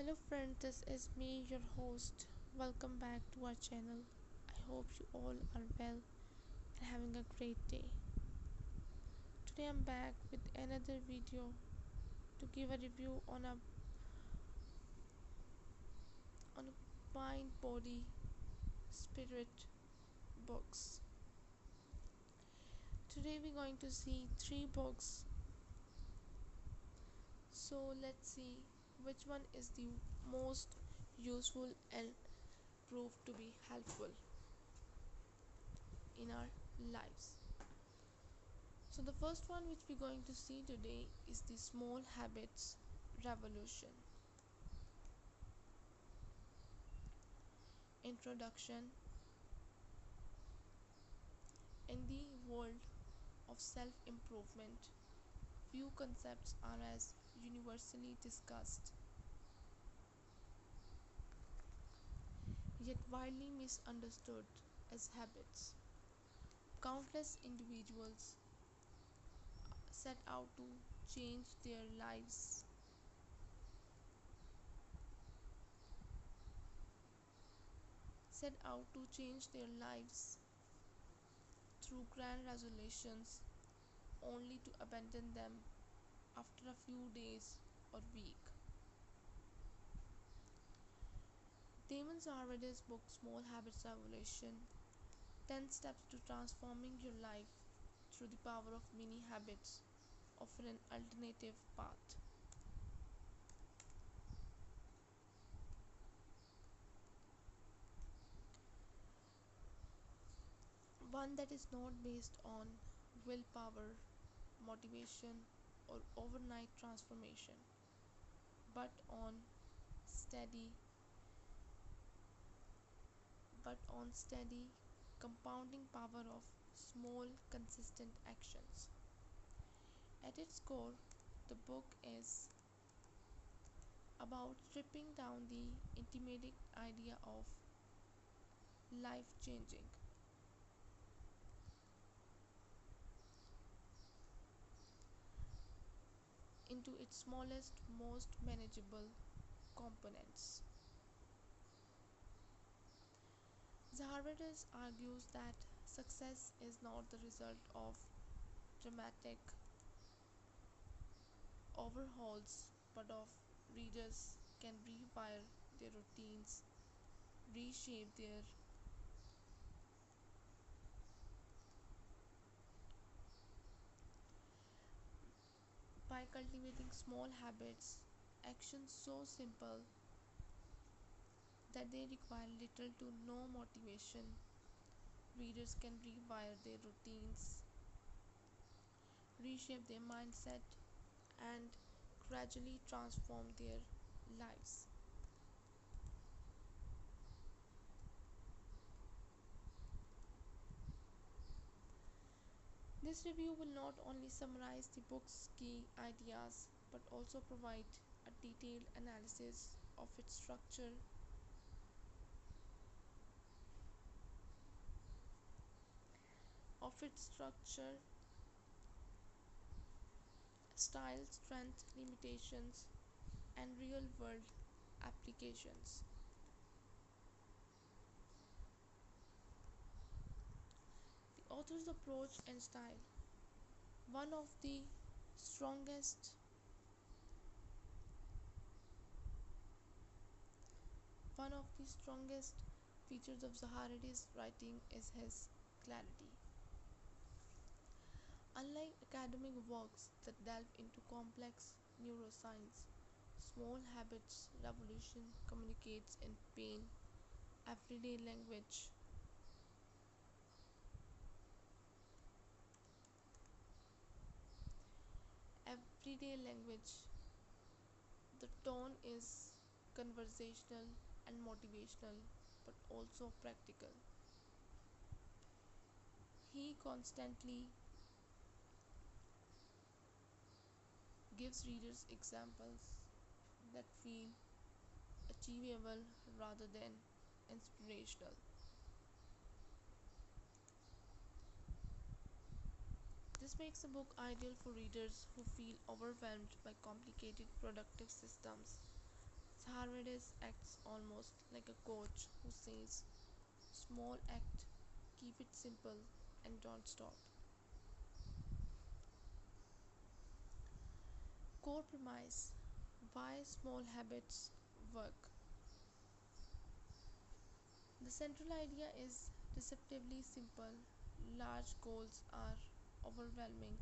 Hello friends, this is me, your host. Welcome back to our channel. I hope you all are well and having a great day. Today I'm back with another video to give a review on a mind, body, spirit books. Today we're going to see three books. So let's see which one is the most useful and proved to be helpful in our lives. So the first one which we're going to see today is the Small Habits Revolution. Introduction. In the world of self-improvement, few concepts are as universally discussed, yet widely misunderstood as habits. Countless individuals set out to change their lives set out to change their lives through grand resolutions only to abandon them after a few days or week. Damon Zarwedi's book Small Habits Revolution 10 Steps to Transforming Your Life Through the Power of Mini Habits offer an alternative path. One that is not based on willpower, motivation, or overnight transformation, but on steady steady compounding power of small consistent actions. At its core, the book is about stripping down the intimidating idea of life changing into its smallest, most manageable components. Zaharadis argues that success is not the result of dramatic overhauls but of readers can rewire their routines, reshape their by cultivating small habits, actions so simple that they require little to no motivation. Readers can rewire their routines, reshape their mindset, and gradually transform their lives. This review will not only summarize the book's key ideas but also provide a detailed analysis of its structure, style, strength, limitations, and real-world applications. The author's approach and style. One of the strongest one of the strongest features of Zaharadi's writing is his clarity. Unlike academic works that delve into complex neuroscience, Small Habits Revolution communicates in plain, everyday language. Everyday language. The tone is conversational and motivational, but also practical. He constantly gives readers examples that feel achievable rather than inspirational. This makes the book ideal for readers who feel overwhelmed by complicated productive systems. Harvardis acts almost like a coach who says, small act, keep it simple, and don't stop. Core premise: why small habits work. The central idea is deceptively simple. Large goals are overwhelming,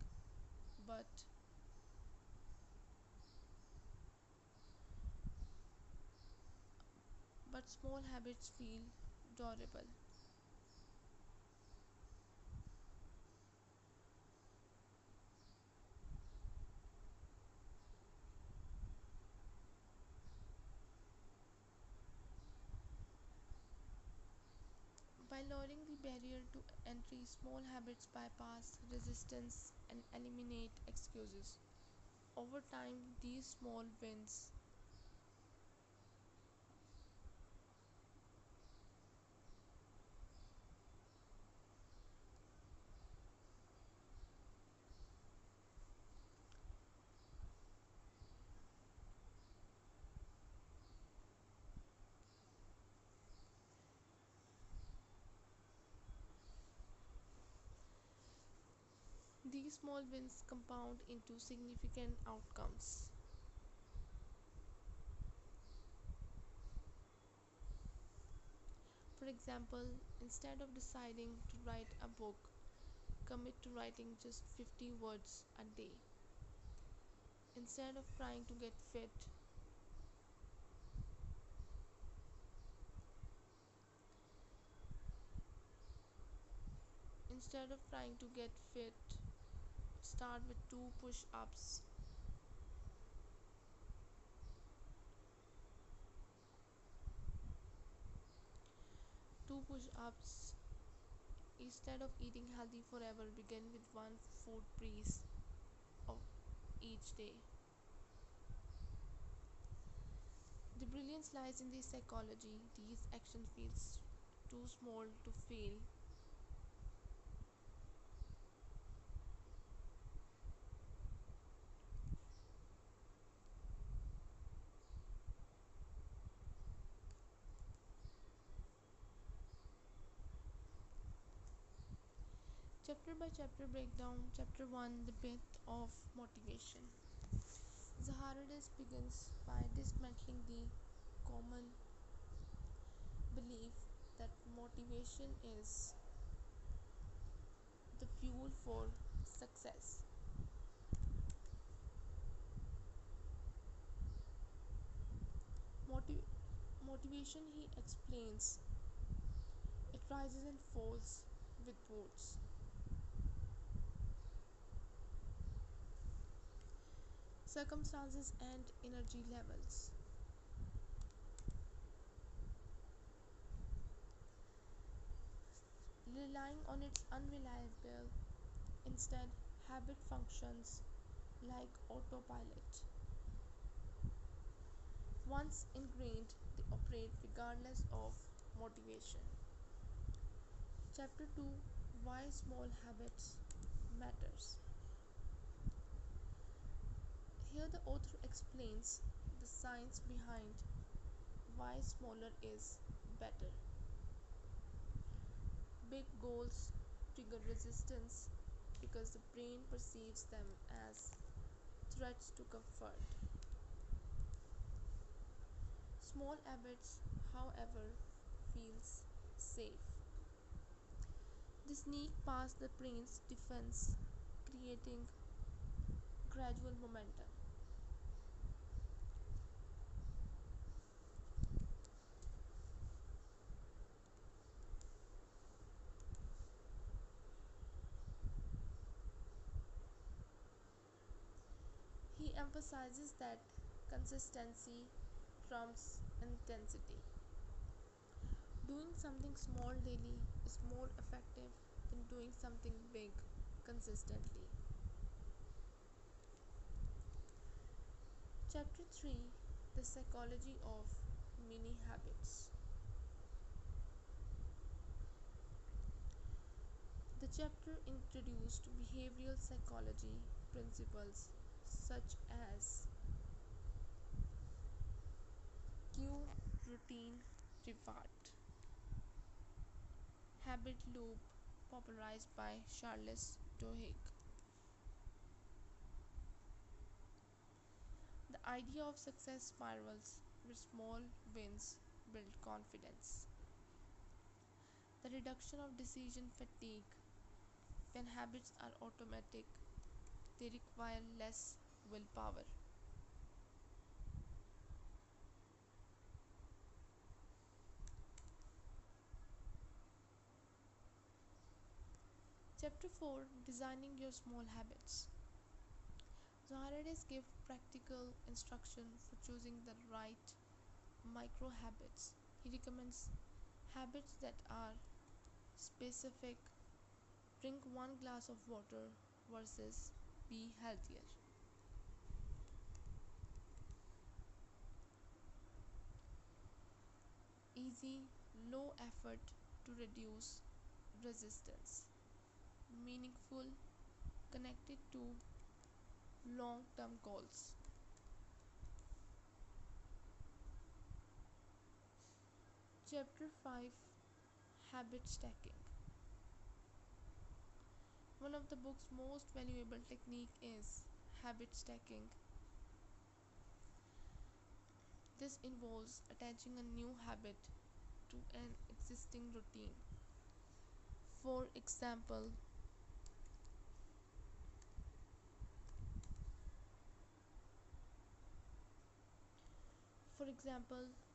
but small habits feel durable. By lowering the barrier to entry, small habits bypass resistance and eliminate excuses. Over time, these small wins compound into significant outcomes. For example, instead of deciding to write a book, commit to writing just 50 words a day. Instead of trying to get fit, instead of trying to get fit, start with two push ups. Instead of eating healthy forever, begin with one food piece of each day. The brilliance lies in the psychology. These action feels too small to fail. Chapter by chapter breakdown. Chapter 1: The myth of motivation. Zaharadis begins by dismantling the common belief that motivation is the fuel for success. Motiv- Motivation, he explains, it rises and falls with moods, circumstances, and energy levels. Relying on its unreliable, instead, habit functions like autopilot. Once ingrained, they operate regardless of motivation. Chapter 2: Why Small Habits Matters. Here the author explains the science behind why smaller is better. Big goals trigger resistance because the brain perceives them as threats to comfort. Small habits, however, feels safe. They sneak past the brain's defense, creating gradual momentum. He emphasizes that consistency trumps intensity. Doing something small daily is more effective than doing something big consistently. Chapter 3: The Psychology of Mini Habits. The chapter introduced behavioral psychology principles such as routine reward. Habit loop popularized by Charles Duhigg. The idea of success spirals where small wins build confidence. The reduction of decision fatigue. When habits are automatic, they require less willpower. Chapter 4, Designing Your Small Habits. Zoharides give practical instruction for choosing the right micro habits. He recommends habits that are specific: drink 1 glass of water versus be healthier. Easy, low effort to reduce resistance. Meaningful, connected to long term goals. Chapter 5, Habit Stacking. One of the book's most valuable technique is habit stacking. This involves attaching a new habit to an existing routine. For example,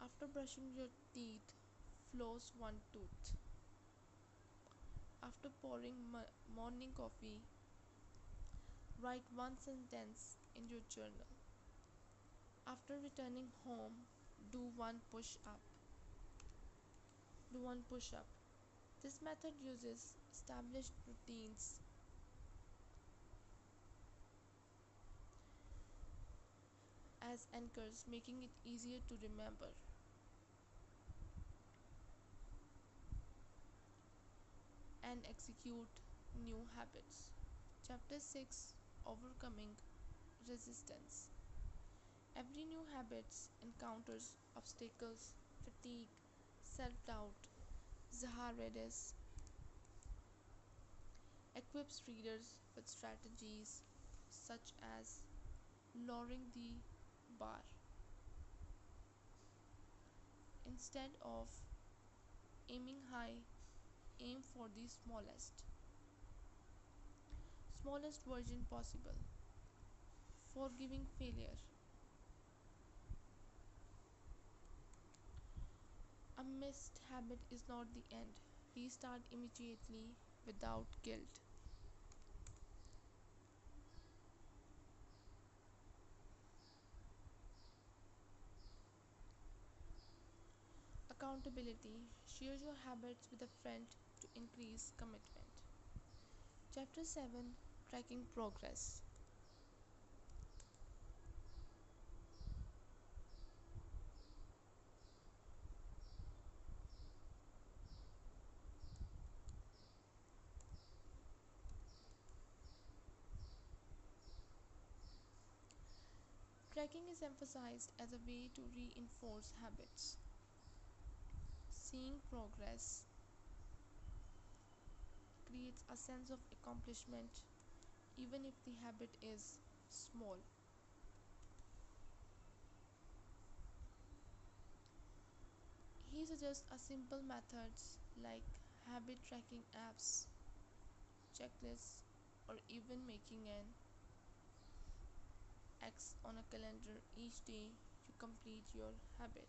after brushing your teeth, floss one tooth. After pouring morning coffee, write one sentence in your journal. After returning home, do one push up. Do one push up. This method uses established routines as anchors, making it easier to remember and execute new habits. Chapter 6, Overcoming Resistance. Every new habit encounters obstacles, fatigue, self doubt. Zaharides equips readers with strategies such as lowering the bar. Instead of aiming high, aim for the smallest version possible. Forgiving failure. A missed habit is not the end. Restart immediately without guilt. Accountability. Share your habits with a friend to increase commitment. Chapter 7, Tracking Progress. Tracking is emphasized as a way to reinforce habits. Seeing progress creates a sense of accomplishment even if the habit is small. He suggests a simple methods like habit tracking apps, checklists, or even making an X on a calendar each day you complete your habit.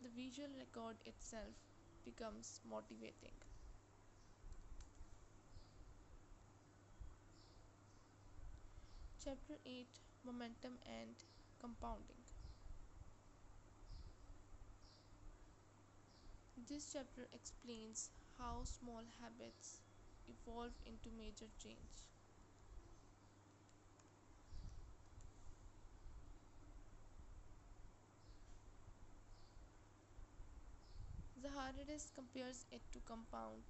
The visual record itself becomes motivating. Chapter 8, Momentum and Compounding. This chapter explains how small habits evolve into major change. Zaharides compares it to compound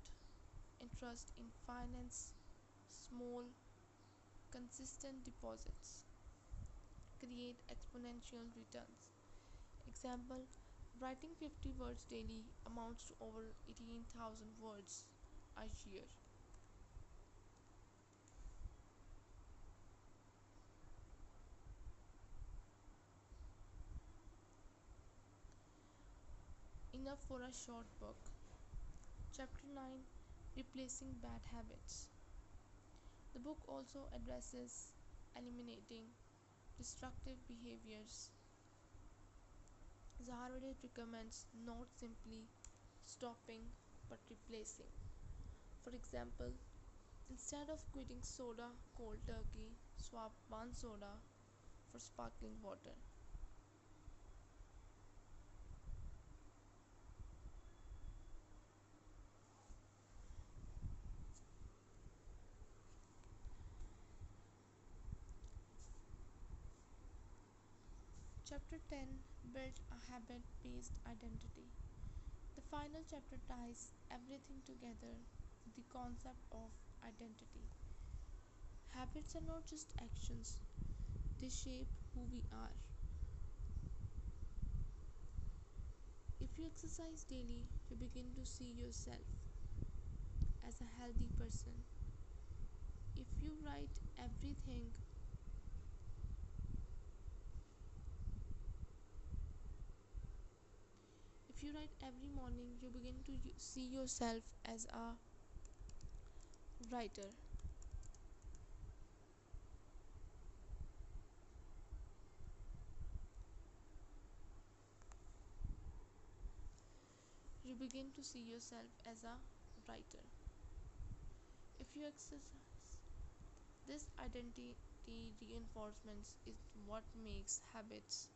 interest in finance. Small, consistent deposits create exponential returns. Example: writing 50 words daily amounts to over 18,000 words a year. Enough for a short book. Chapter 9: Replacing Bad Habits. The book also addresses eliminating destructive behaviors. Zaharvade recommends not simply stopping but replacing. For example, instead of quitting soda cold turkey, swap one soda for sparkling water. Chapter 10: Build a Habit Based Identity. The final chapter ties everything together with the concept of identity. Habits are not just actions, they shape who we are. If you exercise daily, you begin to see yourself as a healthy person. If you write everything, if you write every morning, you begin to see yourself as a writer. You begin to see yourself as a writer. If you exercise, this identity reinforcement is what makes habits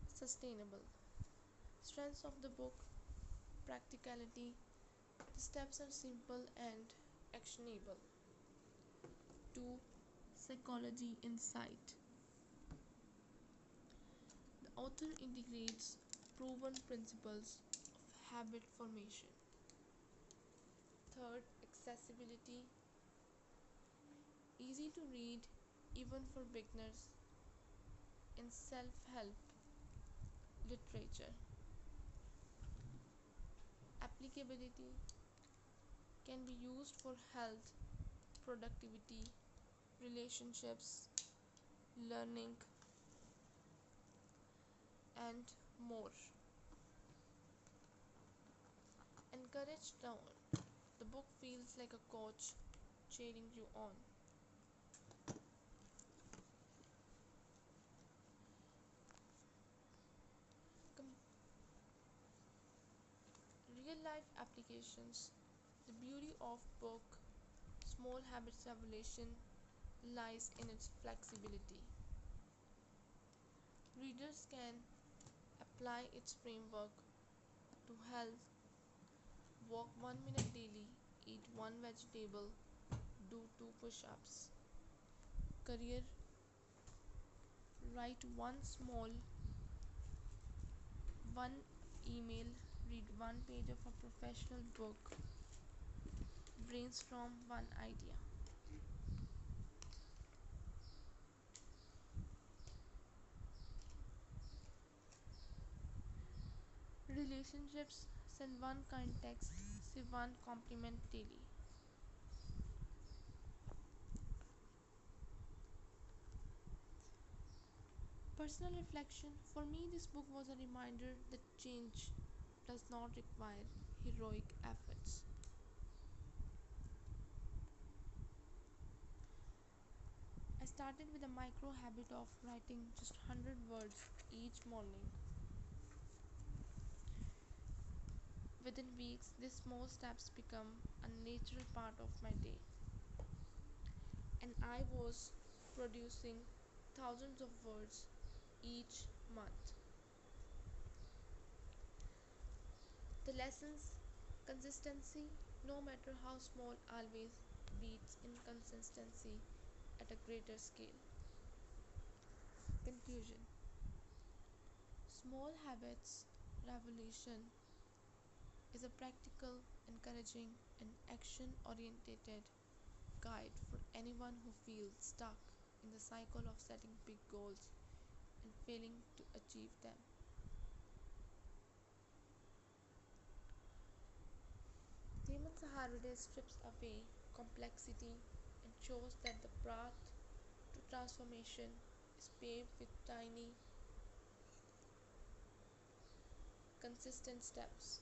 sustainable. Strengths of the book: practicality. The steps are simple and actionable. 2. Psychology insight. The author integrates proven principles of habit formation. Third, accessibility. Easy to read even for beginners in self help literature. Applicability: can be used for health, productivity, relationships, learning, and more. Encourage down. The book feels like a coach cheering you on. Real life applications. The beauty of book Small Habits Revelation lies in its flexibility. Readers can apply its framework to health: walk 1 minute daily, eat one vegetable, do 2 push ups. Career: write one email, read one page of a professional book, brainstorm one idea. Relationships: send one kind text, say one compliment daily. Personal reflection: for me, this book was a reminder that change does not require heroic efforts. I started with a micro habit of writing just 100 words each morning. Within weeks, these small steps become a natural part of my day, and I was producing thousands of words each month. The lessons: consistency, no matter how small, always beats inconsistency at a greater scale. Conclusion: Small Habits Revolution is a practical, encouraging, and action oriented guide for anyone who feels stuck in the cycle of setting big goals and failing to achieve them. Demon Sahara strips away complexity and shows that the path to transformation is paved with tiny, consistent steps.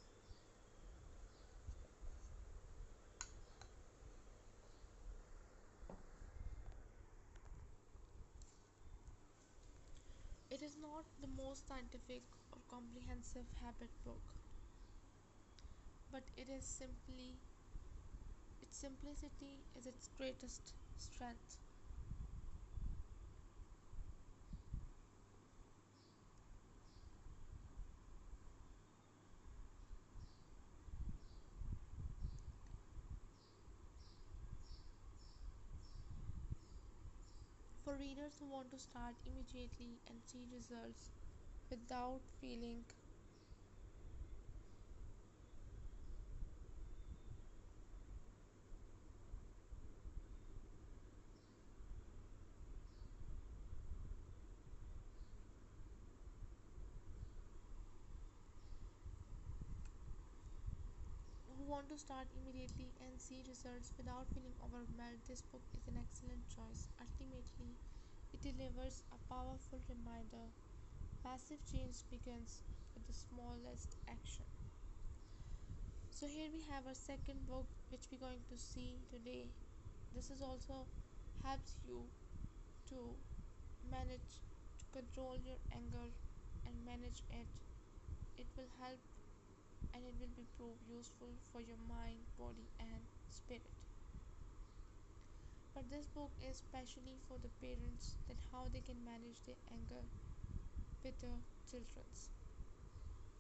It is not the most scientific or comprehensive habit book, but its simplicity is its greatest strength. For readers who want to start immediately and see results without feeling overwhelmed, this book is an excellent choice. Ultimately, it delivers a powerful reminder. Massive change begins with the smallest action. So here we have our second book which we're going to see today. This is also helps you to manage to control your anger and manage it. It will help and it will be proved useful for your mind, body and spirit. But this book is specially for the parents that how they can manage their anger with their children's.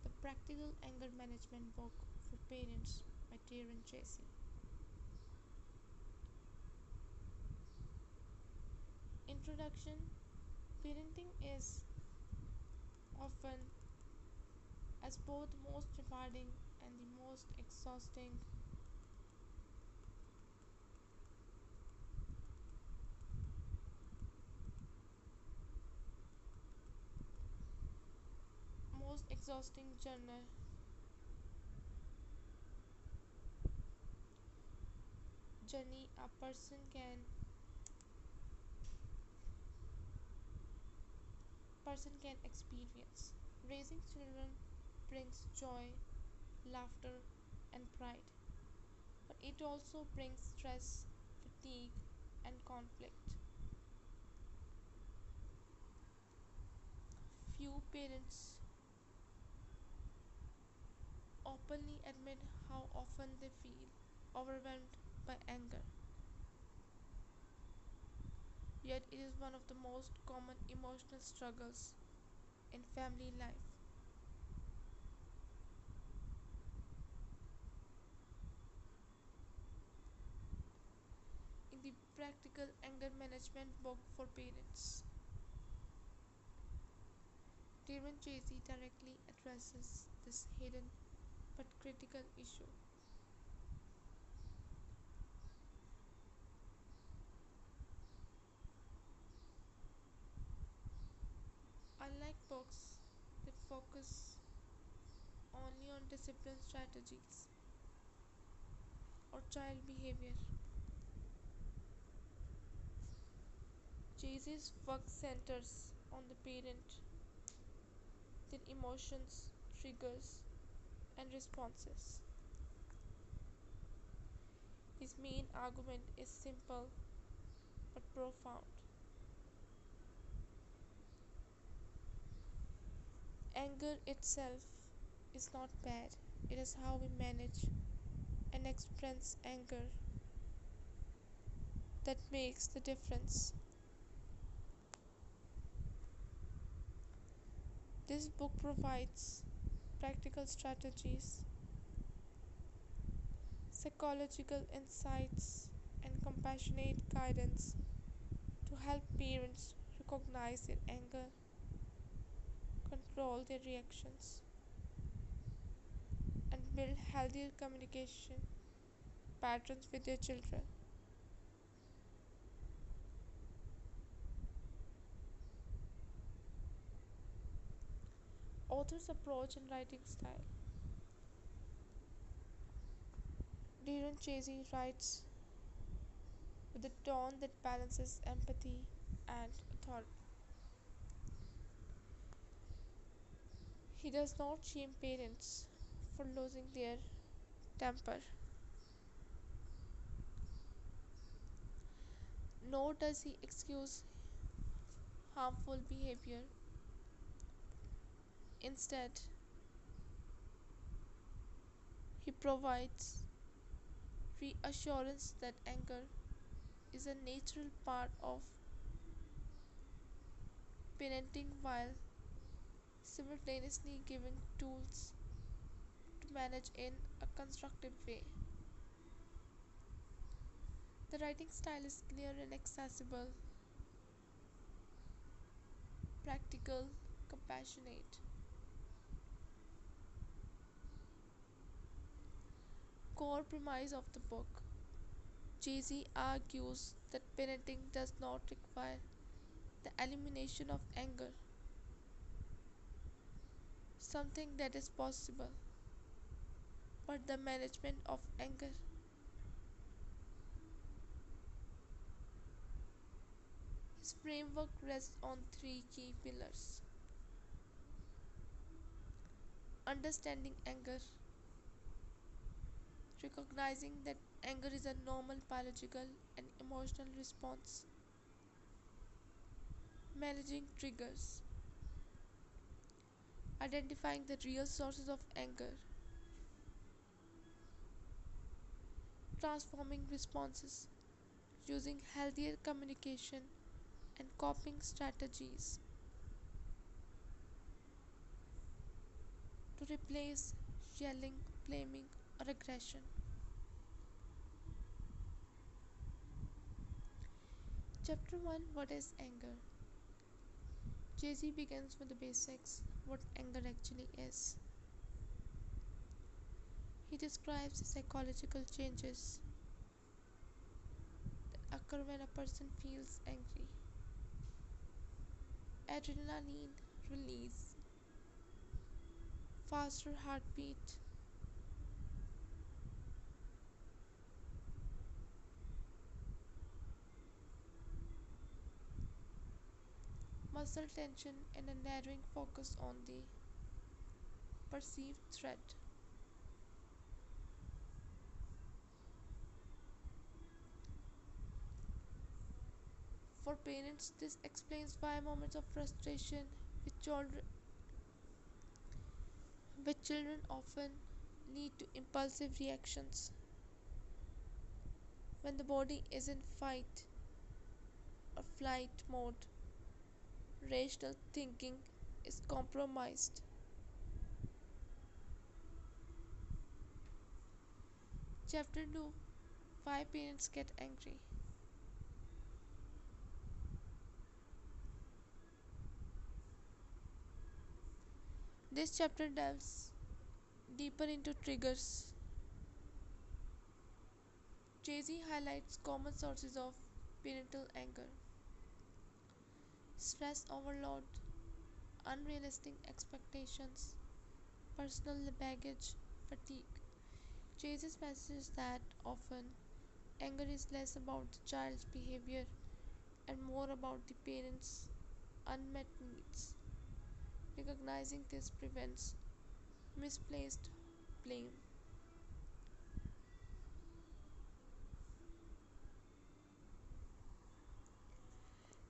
The Practical Anger Management Book for Parents by Chasey. Introduction. Parenting is often as both most rewarding and the most exhausting journey a person can experience. Raising children brings joy, laughter, and pride, but it also brings stress, fatigue, and conflict. Few parents openly admit how often they feel overwhelmed by anger, yet, it is one of the most common emotional struggles in family life. In the Practical Anger Management Book for Parents, Darren Chasey directly addresses this hidden but critical issue. Unlike books that focus only on discipline strategies or child behavior, Chasey's work centers on the parent, their emotions, triggers, and responses. His main argument is simple but profound. Anger itself is not bad, it is how we manage and express anger that makes the difference. This book provides practical strategies, psychological insights, and compassionate guidance to help parents recognize their anger, control their reactions, and build healthier communication patterns with their children. author's approach and writing style. Chasey writes with a tone that balances empathy and authority. He does not shame parents for losing their temper, nor does he excuse harmful behavior. Instead, he provides reassurance that anger is a natural part of parenting while simultaneously giving tools to manage in a constructive way. The writing style is clear and accessible, practical, compassionate. Core premise of the book. Chasey argues that parenting does not require the elimination of anger, something that is possible, but the management of anger. His framework rests on three key pillars: understanding anger, recognizing that anger is a normal biological and emotional response, managing triggers, identifying the real sources of anger, transforming responses, using healthier communication and coping strategies to replace yelling, blaming, or aggression. Chapter 1: What is anger? Jay-Z begins with the basics: what anger actually is. He describes the psychological changes that occur when a person feels angry. Adrenaline release, faster heartbeat, muscle tension, and a narrowing focus on the perceived threat. For parents, this explains why moments of frustration with children often lead to impulsive reactions. When the body is in fight or flight mode, rational thinking is compromised. Chapter 2: Why Parents Get Angry. This chapter delves deeper into triggers. Chasey highlights common sources of parental anger: stress overload, unrealistic expectations, personal baggage, fatigue. Chasey's message is that often anger is less about the child's behavior and more about the parent's unmet needs. Recognizing this prevents misplaced blame.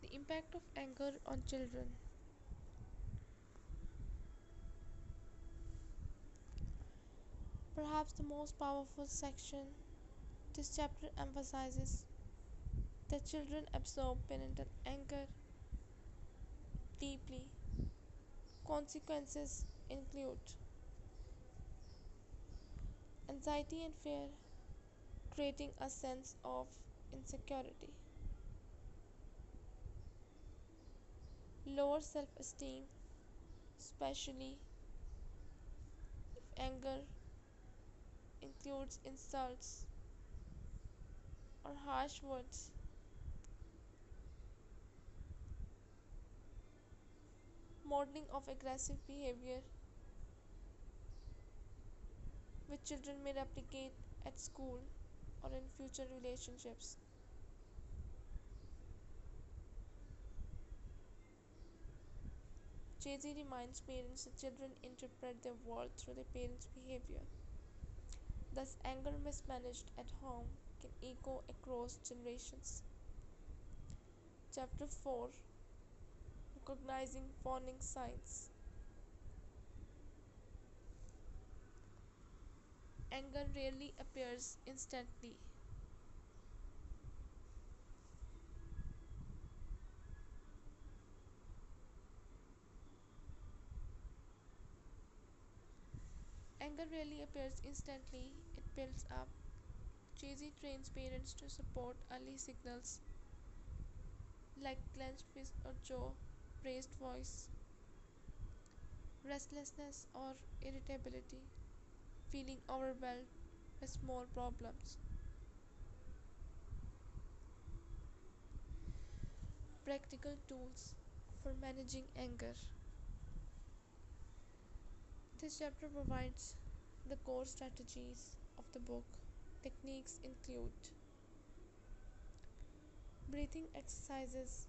The impact of anger on children. Perhaps the most powerful section, this chapter emphasizes that children absorb parental anger deeply. Consequences include anxiety and fear, creating a sense of insecurity, lower self esteem, especially if anger includes insults or harsh words, modeling of aggressive behavior, which children may replicate at school or in future relationships. Chasey reminds parents that children interpret their world through their parents' behavior. Thus, anger mismanaged at home can echo across generations. Chapter 4, Recognizing Warning Signs. Anger rarely appears instantly. Anger rarely appears instantly, it builds up. Chasey trains parents to support early signals like clenched fist or jaw, raised voice, restlessness or irritability, feeling overwhelmed by small problems. Practical tools for managing anger. This chapter provides the core strategies of the book. Techniques include breathing exercises,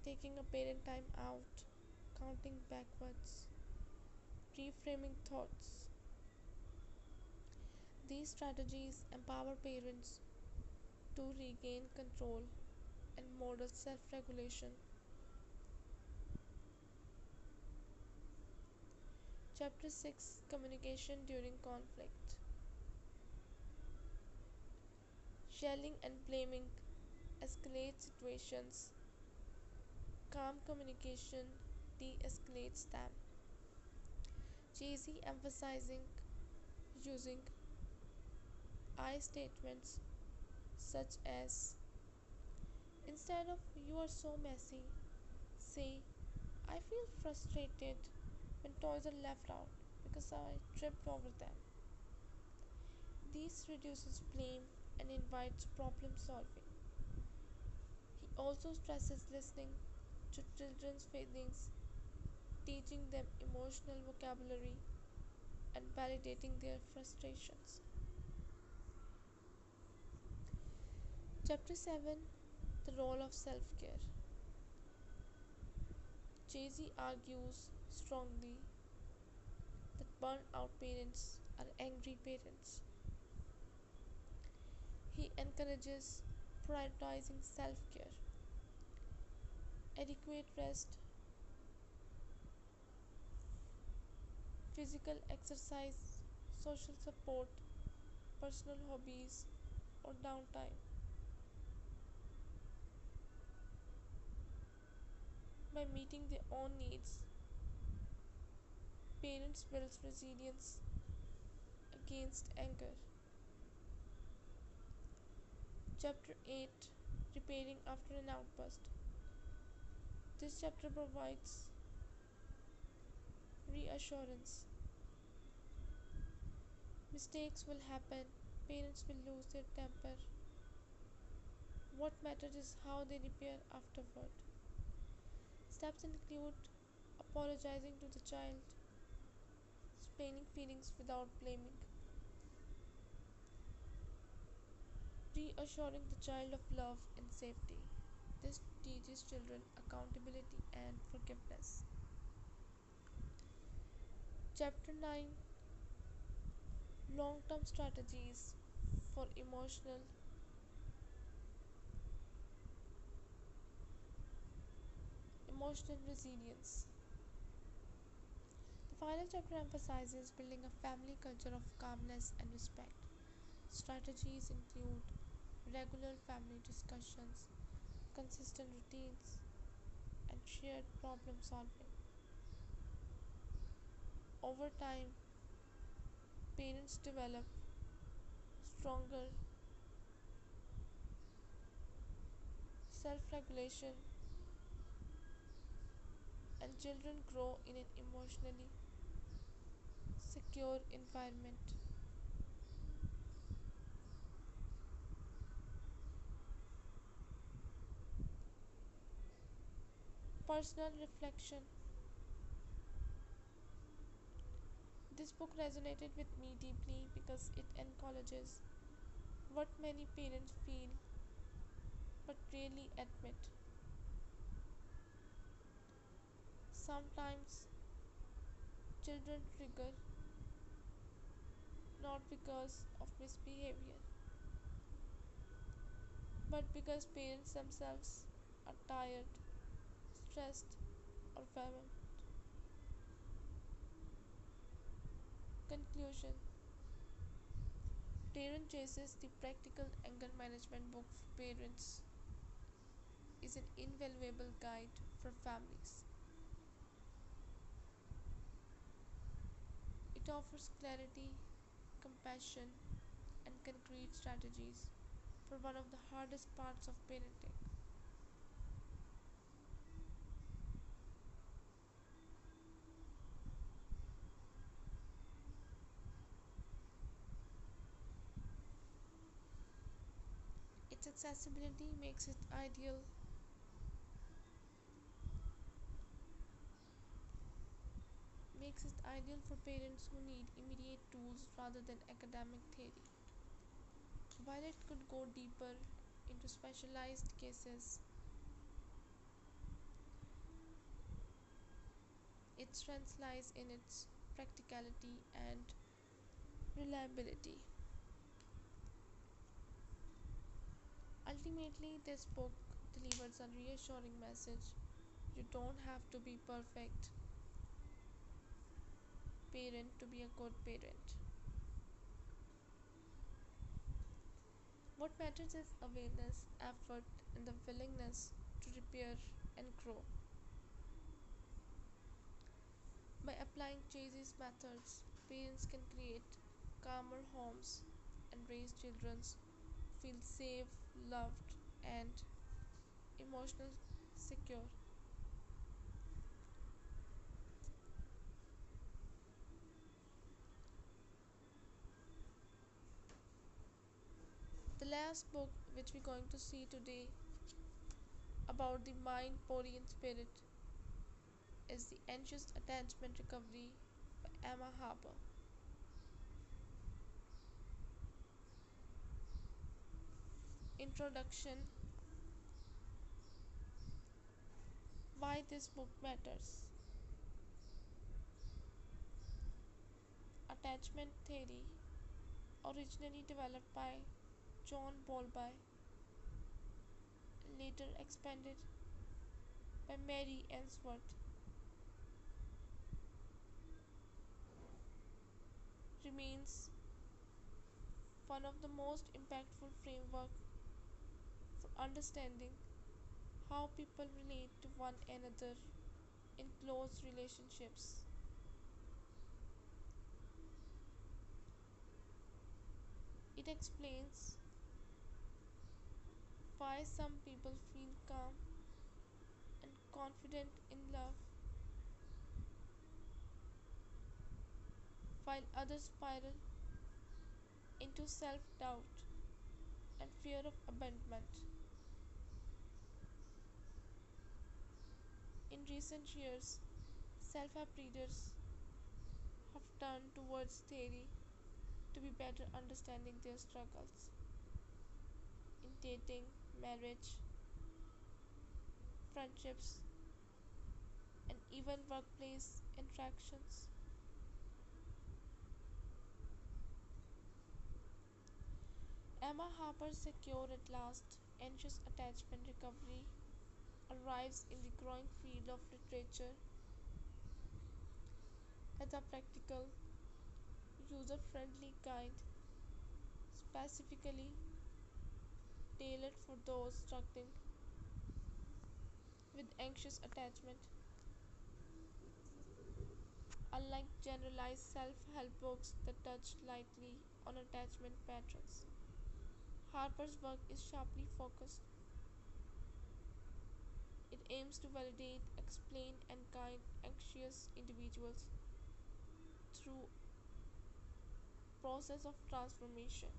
taking a parent time out, counting backwards, reframing thoughts. These strategies empower parents to regain control and model self regulation. Chapter 6, Communication During Conflict. Yelling and blaming escalate situations. Calm communication de escalates them. Chasey emphasizing using I statements such as, instead of you are so messy, say I feel frustrated when toys are left out because I tripped over them. This reduces blame and invites problem solving. He also stresses listening to children's feelings, teaching them emotional vocabulary, and validating their frustrations. Chapter 7, The Role of Self Care. Chasey argues strongly that burnout parents are angry parents. He encourages prioritizing self care, adequate rest, physical exercise, social support, personal hobbies, or downtime. By meeting their own needs, parents build resilience against anger. Chapter 8, Repairing After an Outburst. This chapter provides reassurance. Mistakes will happen, parents will lose their temper. What matters is how they repair afterward. Steps include apologizing to the child, explaining feelings without blaming, reassuring the child of love and safety. This teaches children accountability and forgiveness. Chapter 9, Long term strategies for emotional resilience. The final chapter emphasizes building a family culture of calmness and respect. Strategies include regular family discussions, consistent routines, and shared problem solving. Over time, parents develop stronger self regulation and children grow in an emotionally secure environment. Personal reflection. This book resonated with me deeply because it encourages what many parents feel but rarely admit. Sometimes children trigger not because of misbehavior but because parents themselves are tired, stressed, or overwhelmed. Conclusion: Darren Chase's The Practical Anger Management Book for Parents is an invaluable guide for families. It offers clarity, compassion, and concrete strategies for one of the hardest parts of parenting. Its accessibility makes it ideal for parents who need immediate tools rather than academic theory. While it could go deeper into specialized cases, its strength lies in its practicality and reliability. Ultimately, this book delivers a reassuring message: you don't have to be perfect parent to be a good parent. What matters is awareness, effort, and the willingness to repair and grow. By applying Chasey's methods, parents can create calmer homes and raise children who feel safe, loved, and emotionally secure. The last book which we're going to see today about the mind, body, and spirit is The Anxious Attachment Recovery by Emma Harper. Introduction: Why this book matters. Attachment theory, originally developed by John Bowlby and later expanded by Mary Ainsworth, remains one of the most impactful frameworks for understanding how people relate to one another in close relationships. It explains why some people feel calm and confident in love while others spiral into self doubt and fear of abandonment. In recent years, self help readers have turned towards theory to be better understanding their struggles in dating, marriage, friendships, and even workplace interactions. Emma Harper's Secure at Last: Anxious Attachment Recovery arrives in the growing field of literature as a practical, user friendly guide specifically tailored for those struggling with anxious attachment. Unlike generalized self help books that touch lightly on attachment patterns, Harper's work is sharply focused. It aims to validate, explain, and guide anxious individuals through process of transformation.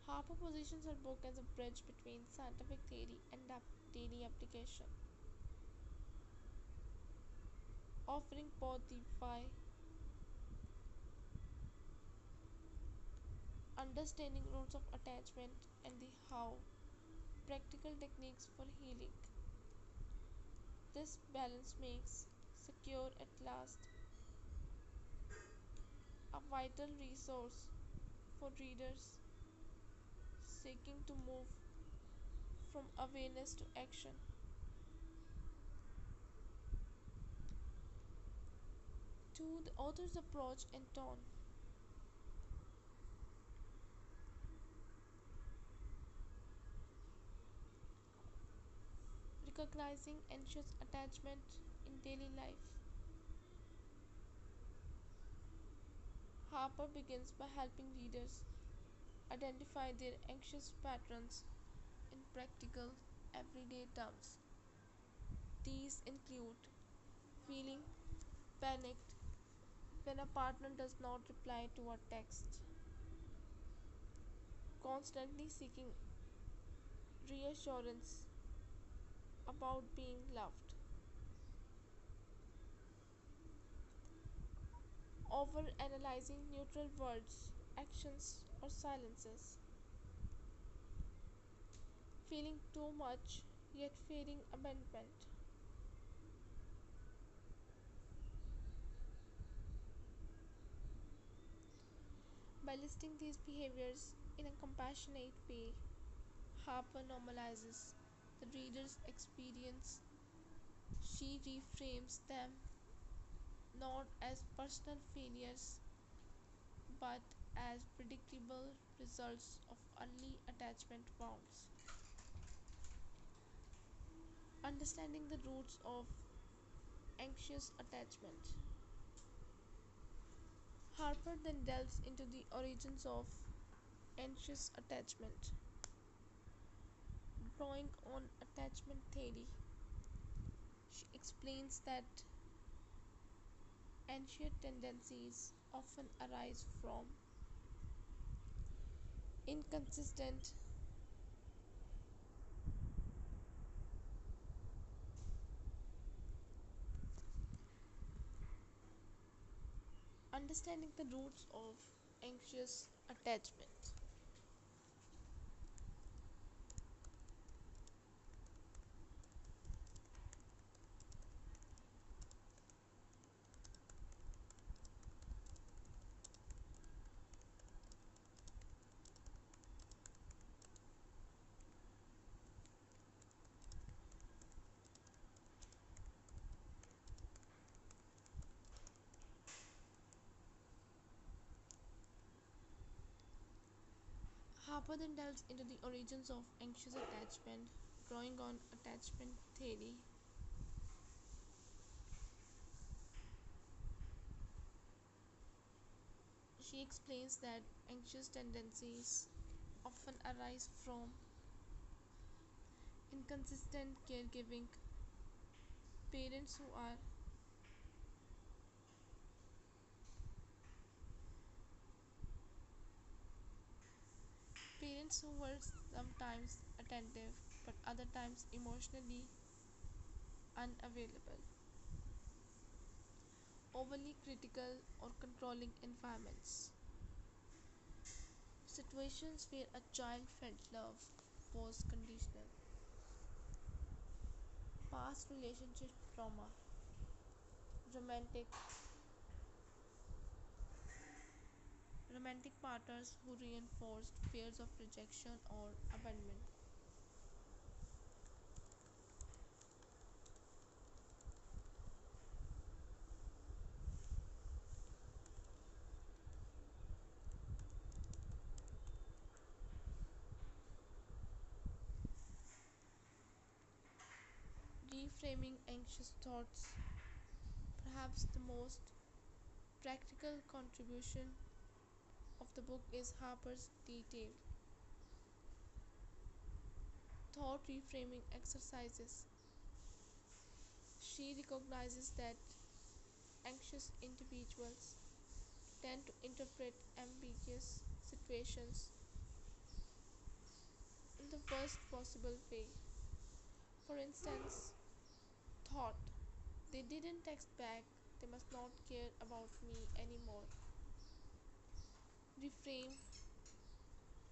Harper positions her book as a bridge between scientific theory and daily application, offering both the why understanding roots of attachment and the how, practical techniques for healing. This balance makes Secure at Last a vital resource for readers seeking to move from awareness to action. To the author's approach and tone, recognizing anxious attachment in daily life. Harper begins by helping readers identify their anxious patterns in practical, everyday terms. These include feeling panicked when a partner does not reply to a text, constantly seeking reassurance about being loved, over analyzing neutral words, actions, or silences, feeling too much yet fearing abandonment. By listing these behaviors in a compassionate way, Harper normalizes the reader's experience. She reframes them not as personal failures but as predictable results of early attachment wounds. Understanding the roots of anxious attachment. Harper then delves into the origins of anxious attachment, drawing on attachment theory. She explains that anxious tendencies often arise from inconsistent understanding the roots of anxious attachment. Harper then delves into the origins of anxious attachment, drawing on attachment theory. She explains that anxious tendencies often arise from inconsistent caregiving, parents who are parents who were sometimes attentive but other times emotionally unavailable, overly critical or controlling environments, situations where a child felt love was conditional, past relationship trauma, romantic romantic partners who reinforced fears of rejection or abandonment. Reframing anxious thoughts, perhaps the most practical contribution of the book is Harper's detailed thought reframing exercises. She recognizes that anxious individuals tend to interpret ambiguous situations in the worst possible way. For instance, thought, they didn't text back, they must not care about me anymore. Reframe,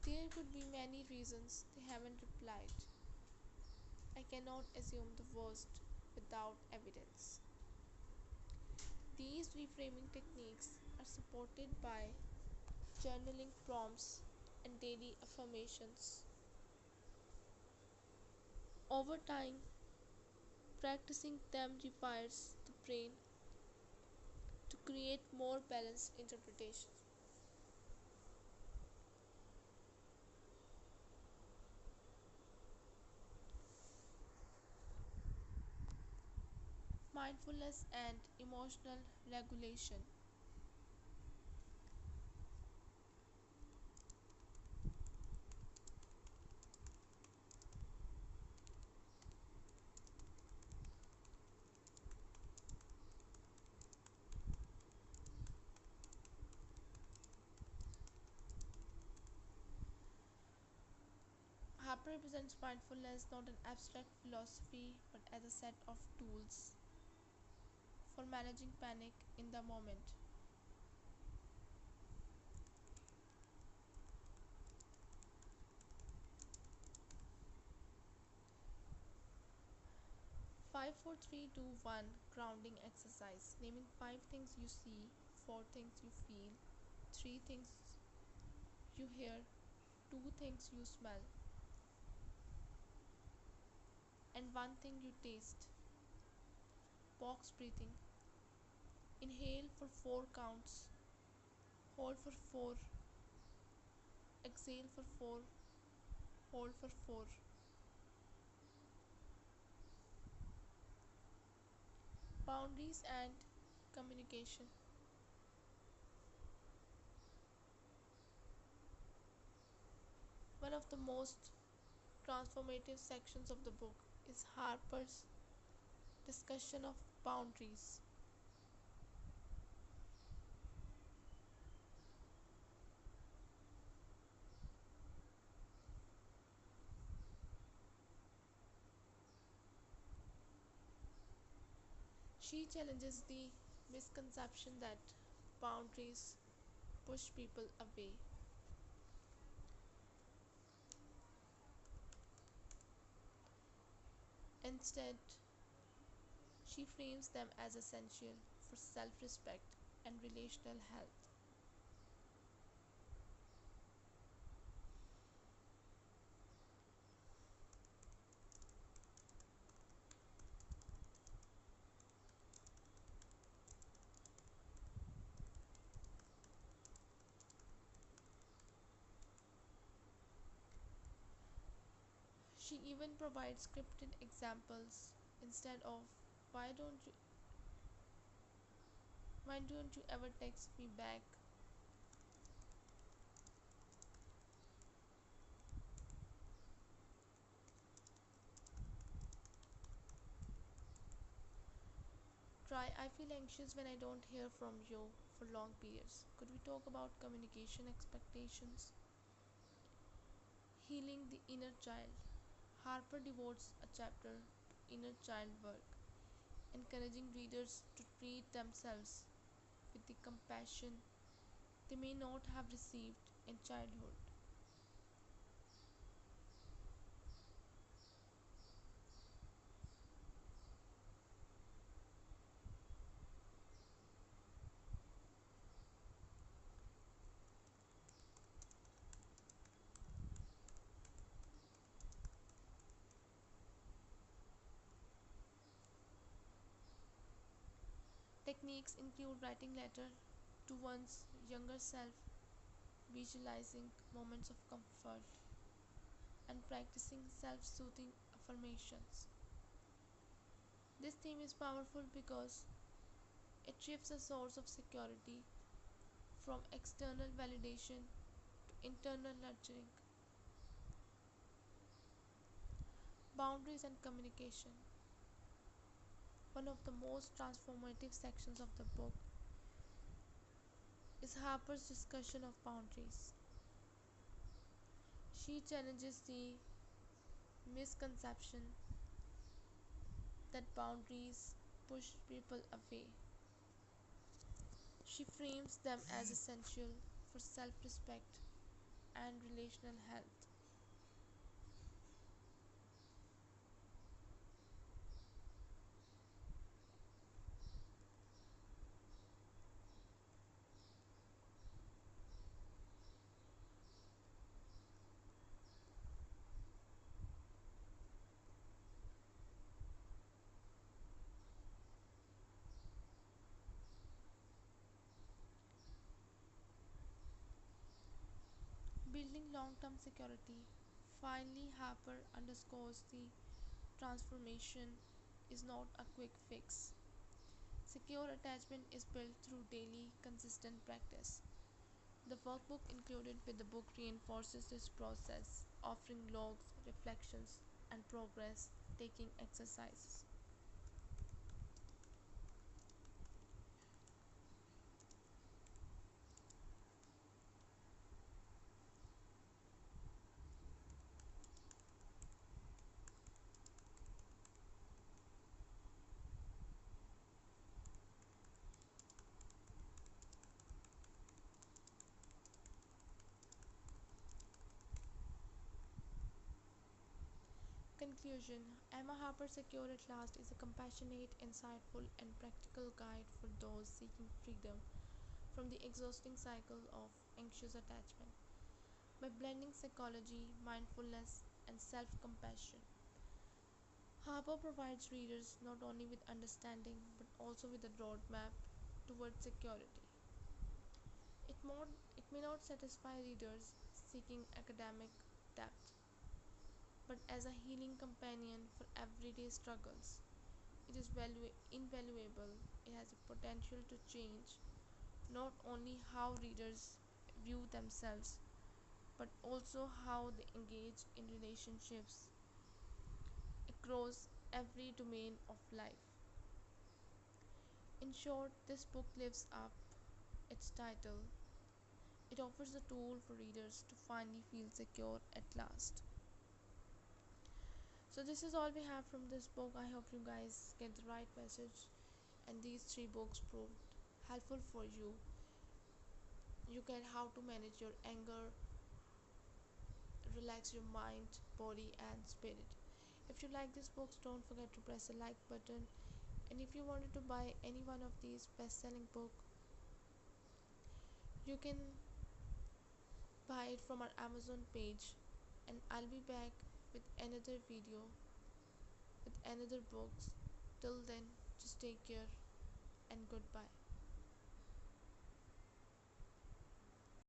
There could be many reasons they haven't replied. I cannot assume the worst without evidence. These reframing techniques are supported by journaling prompts and daily affirmations. Over time, practicing them rewires the brain to create more balanced interpretations. Mindfulness and emotional regulation. Harper represents mindfulness not an abstract philosophy but as a set of tools for managing panic in the moment. 5 4 3 2 1 grounding exercise. Naming 5 things you see, 4 things you feel, 3 things you hear, 2 things you smell, and 1 thing you taste. Box breathing. Inhale for 4 counts, hold for 4, exhale for 4, hold for 4. Boundaries and communication. One of the most transformative sections of the book is Harper's discussion of boundaries. She challenges the misconception that boundaries push people away. Instead, she frames them as essential for self respect and relational health. She even provides scripted examples instead of why don't you why don't you ever text me back? Try I feel anxious when I don't hear from you for long periods. Could we talk about communication expectations? Healing the inner child. Harper devotes a chapter to inner child work, encouraging readers to treat themselves with the compassion they may not have received in childhood. Techniques include writing letter to one's younger self, visualizing moments of comfort, and practicing self-soothing affirmations. This theme is powerful because it shifts a source of security from external validation to internal nurturing. Boundaries and communication. One of the most transformative sections of the book is Harper's discussion of boundaries. She challenges the misconception that boundaries push people away. She frames them as essential for self respect and relational health. Building long term security. Finally, Harper underscores the transformation is not a quick fix. Secure attachment is built through daily, consistent practice. The workbook included with the book reinforces this process, offering logs, reflections, and progress taking exercises. Conclusion. Emma Harper's Secure at Last is a compassionate, insightful, and practical guide for those seeking freedom from the exhausting cycle of anxious attachment. By blending psychology, mindfulness, and self compassion, Harper provides readers not only with understanding but also with a roadmap towards security. It may not satisfy readers seeking academic depth, but as a healing companion for everyday struggles, it is invaluable. It has the potential to change not only how readers view themselves but also how they engage in relationships across every domain of life. In short, this book lives up its title. It offers a tool for readers to finally feel secure at last. So this is all we have from this book. I hope you guys get the right message and these three books proved helpful for you. You get how to manage your anger, relax your mind, body and spirit. If you like these books, don't forget to press the like button. And if you wanted to buy any one of these best-selling book, you can buy it from our Amazon page. And I'll be back with another video with another books. Till then, just take care and goodbye.